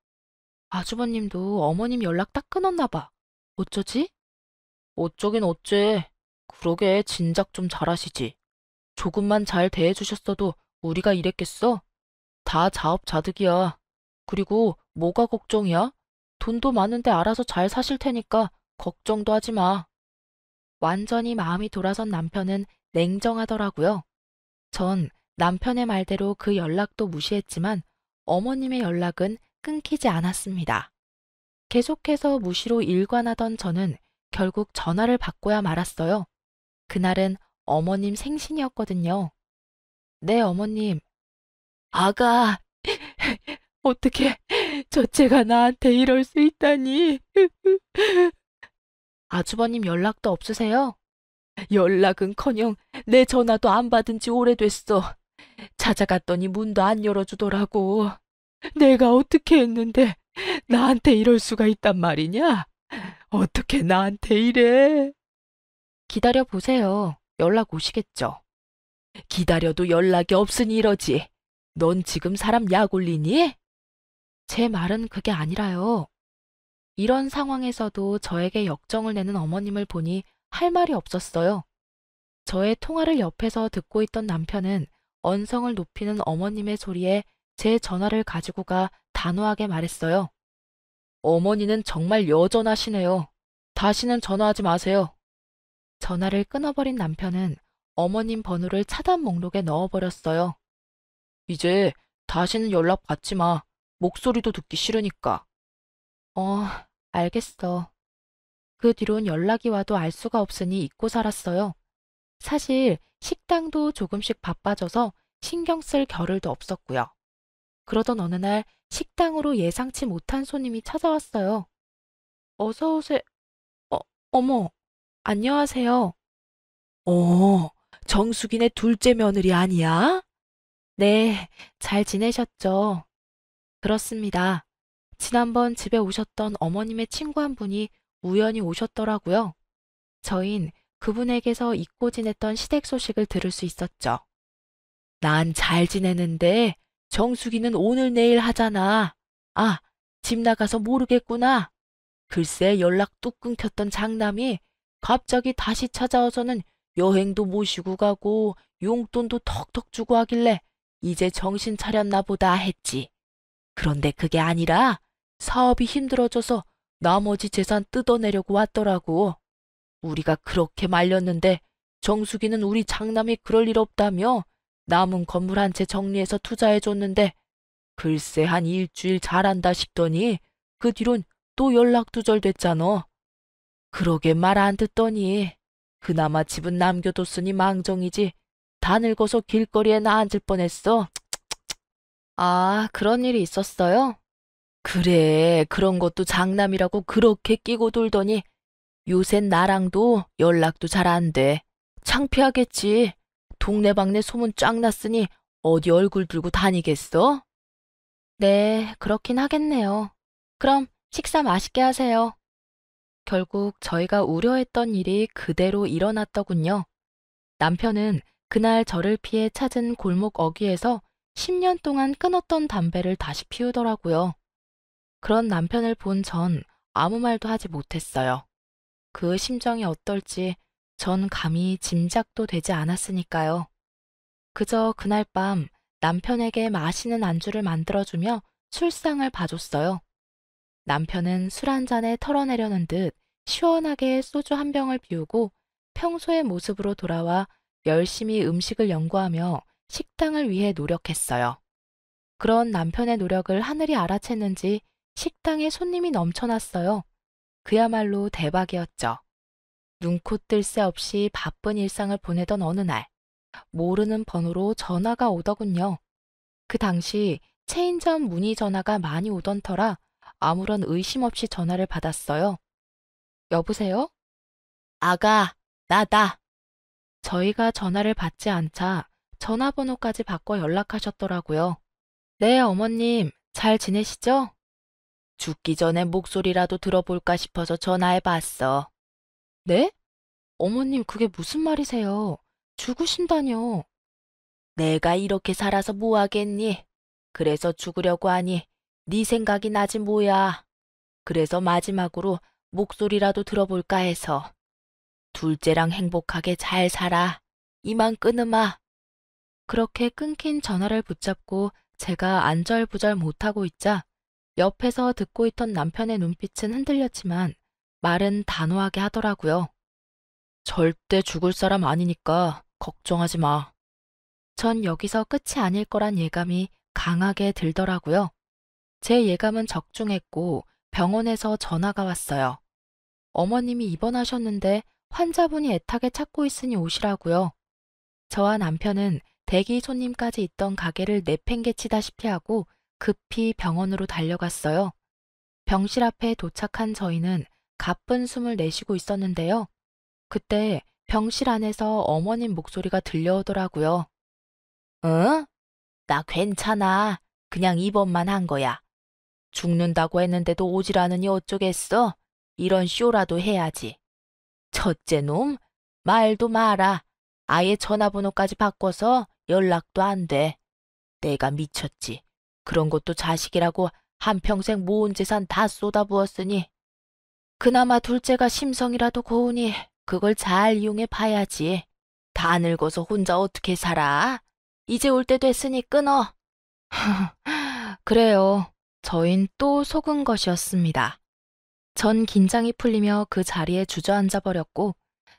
아주버님도 어머님 연락 딱 끊었나 봐. 어쩌지? 어쩌긴 어째. 그러게 진작 좀 잘하시지. 조금만 잘 대해주셨어도 우리가 이랬겠어? 다 자업자득이야. 그리고 뭐가 걱정이야? 돈도 많은데 알아서 잘 사실 테니까 걱정도 하지 마. 완전히 마음이 돌아선 남편은 냉정하더라고요. 전 남편의 말대로 그 연락도 무시했지만 어머님의 연락은 끊기지 않았습니다. 계속해서 무시로 일관하던 저는 결국 전화를 받고야 말았어요. 그날은 어머님 생신이었거든요. 네, 어머님. 아가, 어떻게 첫째가 나한테 이럴 수 있다니? 아주버님 연락도 없으세요? 연락은커녕 내 전화도 안 받은 지 오래됐어. 찾아갔더니 문도 안 열어주더라고. 내가 어떻게 했는데 나한테 이럴 수가 있단 말이냐? 어떻게 나한테 이래? 기다려 보세요. 연락 오시겠죠. 기다려도 연락이 없으니 이러지. 넌 지금 사람 약 올리니? 제 말은 그게 아니라요. 이런 상황에서도 저에게 역정을 내는 어머님을 보니 할 말이 없었어요. 저의 통화를 옆에서 듣고 있던 남편은 언성을 높이는 어머님의 소리에 제 전화를 가지고 가 단호하게 말했어요. 어머니는 정말 여전하시네요. 다시는 전화하지 마세요. 전화를 끊어버린 남편은 어머님 번호를 차단 목록에 넣어버렸어요. 이제 다시는 연락 받지 마. 목소리도 듣기 싫으니까. 알겠어. 그 뒤론 연락이 와도 알 수가 없으니 잊고 살았어요. 사실 식당도 조금씩 바빠져서 신경 쓸 겨를도 없었고요. 그러던 어느 날 식당으로 예상치 못한 손님이 찾아왔어요. 어서 오세요. 어머, 안녕하세요. 정숙이네 둘째 며느리 아니야? 네, 잘 지내셨죠? 그렇습니다. 지난번 집에 오셨던 어머님의 친구 한 분이 우연히 오셨더라고요. 저흰 그분에게서 잊고 지냈던 시댁 소식을 들을 수 있었죠. 난 잘 지내는데 정숙이는 오늘 내일 하잖아. 아, 집 나가서 모르겠구나. 글쎄 연락 뚝 끊겼던 장남이 갑자기 다시 찾아와서는 여행도 모시고 가고 용돈도 턱턱 주고 하길래 이제 정신 차렸나 보다 했지. 그런데 그게 아니라 사업이 힘들어져서 나머지 재산 뜯어내려고 왔더라고. 우리가 그렇게 말렸는데 정숙이는 우리 장남이 그럴 일 없다며 남은 건물 한 채 정리해서 투자해줬는데 글쎄 한 일주일 잘한다 싶더니 그 뒤론 또 연락 두절됐잖아. 그러게 말 안 듣더니 그나마 집은 남겨뒀으니 망정이지 다 늙어서 길거리에 나 앉을 뻔했어. 아, 그런 일이 있었어요? 그래, 그런 것도 장남이라고 그렇게 끼고 돌더니 요샌 나랑도 연락도 잘 안 돼. 창피하겠지. 동네방네 소문 쫙 났으니 어디 얼굴 들고 다니겠어? 네, 그렇긴 하겠네요. 그럼 식사 맛있게 하세요. 결국 저희가 우려했던 일이 그대로 일어났더군요. 남편은 그날 저를 피해 찾은 골목 어귀에서 10년 동안 끊었던 담배를 다시 피우더라고요. 그런 남편을 본 전 아무 말도 하지 못했어요. 그 심정이 어떨지 전 감히 짐작도 되지 않았으니까요. 그저 그날 밤 남편에게 마시는 안주를 만들어주며 술상을 봐줬어요. 남편은 술 한 잔에 털어내려는 듯 시원하게 소주 한 병을 비우고 평소의 모습으로 돌아와 열심히 음식을 연구하며 식당을 위해 노력했어요. 그런 남편의 노력을 하늘이 알아챘는지 식당에 손님이 넘쳐났어요. 그야말로 대박이었죠. 눈코 뜰 새 없이 바쁜 일상을 보내던 어느 날, 모르는 번호로 전화가 오더군요. 그 당시 체인점 문의 전화가 많이 오던 터라 아무런 의심 없이 전화를 받았어요. 여보세요? 아가, 나다. 저희가 전화를 받지 않자 전화번호까지 바꿔 연락하셨더라고요. 네, 어머님, 잘 지내시죠? 죽기 전에 목소리라도 들어볼까 싶어서 전화해봤어. 네? 어머님, 그게 무슨 말이세요? 죽으신다뇨. 내가 이렇게 살아서 뭐 하겠니? 그래서 죽으려고 하니 네 생각이 나지 뭐야. 그래서 마지막으로 목소리라도 들어볼까 해서. 둘째랑 행복하게 잘 살아. 이만 끊으마. 그렇게 끊긴 전화를 붙잡고 제가 안절부절 못하고 있자 옆에서 듣고 있던 남편의 눈빛은 흔들렸지만 말은 단호하게 하더라고요. 절대 죽을 사람 아니니까 걱정하지 마. 전 여기서 끝이 아닐 거란 예감이 강하게 들더라고요. 제 예감은 적중했고 병원에서 전화가 왔어요. 어머님이 입원하셨는데 환자분이 애타게 찾고 있으니 오시라고요. 저와 남편은 대기 손님까지 있던 가게를 내팽개치다시피 하고 급히 병원으로 달려갔어요. 병실 앞에 도착한 저희는 가쁜 숨을 내쉬고 있었는데요. 그때 병실 안에서 어머님 목소리가 들려오더라고요. 응? 나 괜찮아. 그냥 입원만 한 거야. 죽는다고 했는데도 오질 않으니 어쩌겠어? 이런 쇼라도 해야지. 첫째 놈, 말도 마라. 아예 전화번호까지 바꿔서 연락도 안 돼. 내가 미쳤지. 그런 것도 자식이라고 한평생 모은 재산 다 쏟아부었으니. 그나마 둘째가 심성이라도 고우니 그걸 잘 이용해 봐야지. 다 늙어서 혼자 어떻게 살아? 이제 올 때 됐으니 끊어. 그래요. 저흰 또 속은 것이었습니다. 전 긴장이 풀리며 그 자리에 주저앉아 버렸고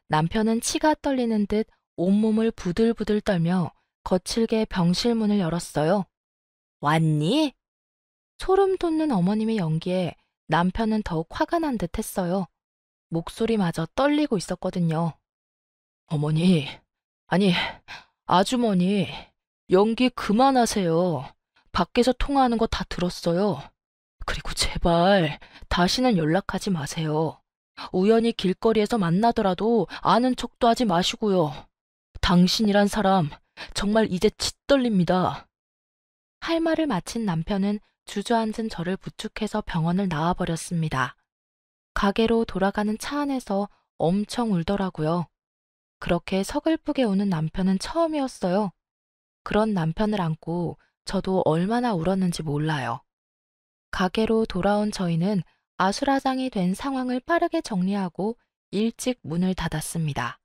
남편은 치가 떨리는 듯 온몸을 부들부들 떨며 거칠게 병실 문을 열었어요. 왔니? 소름 돋는 어머님의 연기에 남편은 더욱 화가 난 듯 했어요. 목소리마저 떨리고 있었거든요. 어머니, 아니, 아주머니, 연기 그만하세요. 밖에서 통화하는 거 다 들었어요. 그리고 제발 다시는 연락하지 마세요. 우연히 길거리에서 만나더라도 아는 척도 하지 마시고요. 당신이란 사람 정말 이제 치 떨립니다. 할 말을 마친 남편은 주저앉은 저를 부축해서 병원을 나와버렸습니다. 가게로 돌아가는 차 안에서 엄청 울더라고요. 그렇게 서글프게 우는 남편은 처음이었어요. 그런 남편을 안고 저도 얼마나 울었는지 몰라요. 가게로 돌아온 저희는 아수라장이 된 상황을 빠르게 정리하고 일찍 문을 닫았습니다.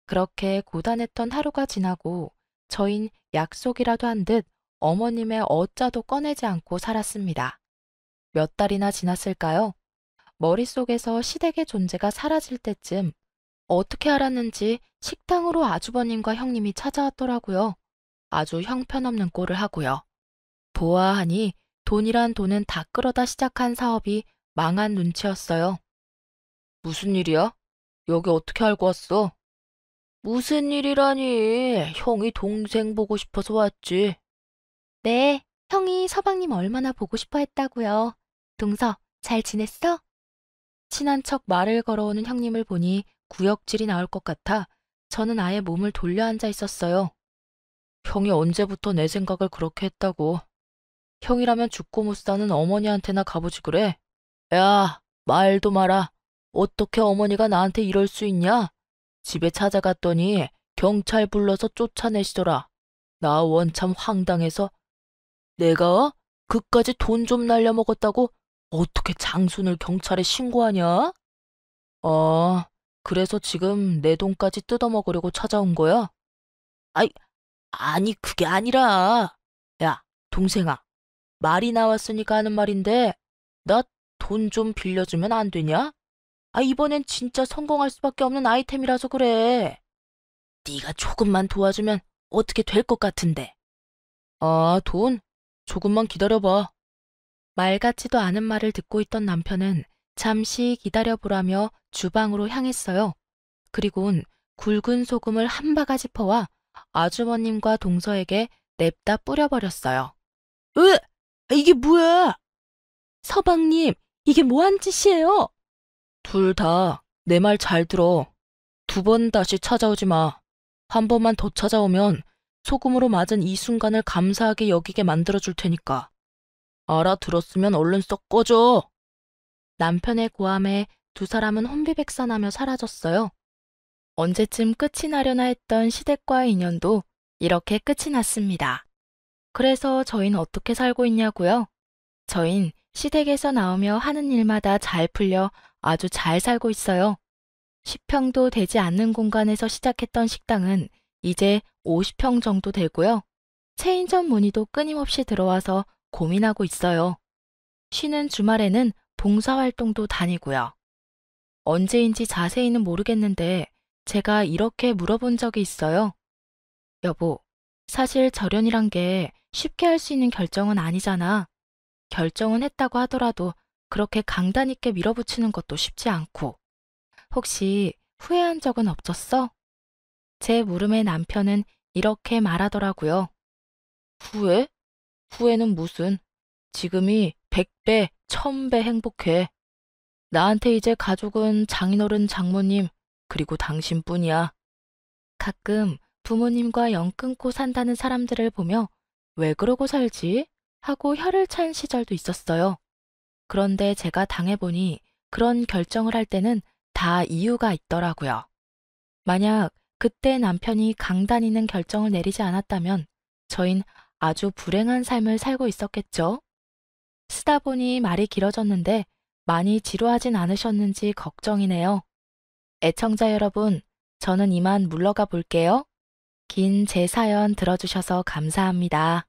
그렇게 고단했던 하루가 지나고 저흰 약속이라도 한 듯 어머님의 어짜도 꺼내지 않고 살았습니다. 몇 달이나 지났을까요? 머릿속에서 시댁의 존재가 사라질 때쯤 어떻게 알았는지 식당으로 아주버님과 형님이 찾아왔더라고요. 아주 형편없는 꼴을 하고요. 보아하니 돈이란 돈은 다 끌어다 시작한 사업이 망한 눈치였어요. 무슨 일이야? 여기 어떻게 알고 왔어? 무슨 일이라니? 형이 동생 보고 싶어서 왔지. 네, 형이 서방님 얼마나 보고 싶어 했다고요. 동서, 잘 지냈어? 친한 척 말을 걸어오는 형님을 보니 구역질이 나올 것 같아 저는 아예 몸을 돌려 앉아 있었어요. 형이 언제부터 내 생각을 그렇게 했다고. 형이라면 죽고 못 사는 어머니한테나 가보지 그래. 야, 말도 마라. 어떻게 어머니가 나한테 이럴 수 있냐? 집에 찾아갔더니 경찰 불러서 쫓아내시더라. 나 원참 황당해서. 내가 그까지 돈 좀 날려먹었다고 어떻게 장순을 경찰에 신고하냐? 그래서 지금 내 돈까지 뜯어먹으려고 찾아온 거야? 아니 그게 아니라. 야, 동생아. 말이 나왔으니까 하는 말인데 나 돈 좀 빌려주면 안 되냐? 이번엔 진짜 성공할 수밖에 없는 아이템이라서 그래. 네가 조금만 도와주면 어떻게 될 것 같은데. 돈? 조금만 기다려봐. 말 같지도 않은 말을 듣고 있던 남편은 잠시 기다려보라며 주방으로 향했어요. 그리곤 굵은 소금을 한 바가지 퍼와 아주버님과 동서에게 냅다 뿌려버렸어요. 이게 뭐야? 서방님, 이게 뭐한 짓이에요? 둘 다 내 말 잘 들어. 2번 다시 찾아오지 마. 한 번만 더 찾아오면 소금으로 맞은 이 순간을 감사하게 여기게 만들어줄 테니까. 알아들었으면 얼른 썩 꺼져. 남편의 고함에 두 사람은 혼비백산하며 사라졌어요. 언제쯤 끝이 나려나 했던 시댁과의 인연도 이렇게 끝이 났습니다. 그래서 저희는 어떻게 살고 있냐고요? 저희는 시댁에서 나오며 하는 일마다 잘 풀려 아주 잘 살고 있어요. 10평도 되지 않는 공간에서 시작했던 식당은 이제 50평 정도 되고요. 체인점 문의도 끊임없이 들어와서 고민하고 있어요. 쉬는 주말에는 봉사활동도 다니고요. 언제인지 자세히는 모르겠는데 제가 이렇게 물어본 적이 있어요. 여보, 사실 절연이란 게 쉽게 할 수 있는 결정은 아니잖아. 결정은 했다고 하더라도 그렇게 강단 있게 밀어붙이는 것도 쉽지 않고. 혹시 후회한 적은 없었어? 제 물음에 남편은 이렇게 말하더라고요. 후회? 후회는 무슨. 지금이 100배, 1000배 행복해. 나한테 이제 가족은 장인어른, 장모님, 그리고 당신뿐이야. 가끔 부모님과 연 끊고 산다는 사람들을 보며 왜 그러고 살지? 하고 혀를 찬 시절도 있었어요. 그런데 제가 당해보니 그런 결정을 할 때는 다 이유가 있더라고요. 만약 그때 남편이 강단 있는 결정을 내리지 않았다면 저흰 아주 불행한 삶을 살고 있었겠죠. 쓰다 보니 말이 길어졌는데 많이 지루하진 않으셨는지 걱정이네요. 애청자 여러분, 저는 이만 물러가 볼게요. 긴 제 사연 들어주셔서 감사합니다.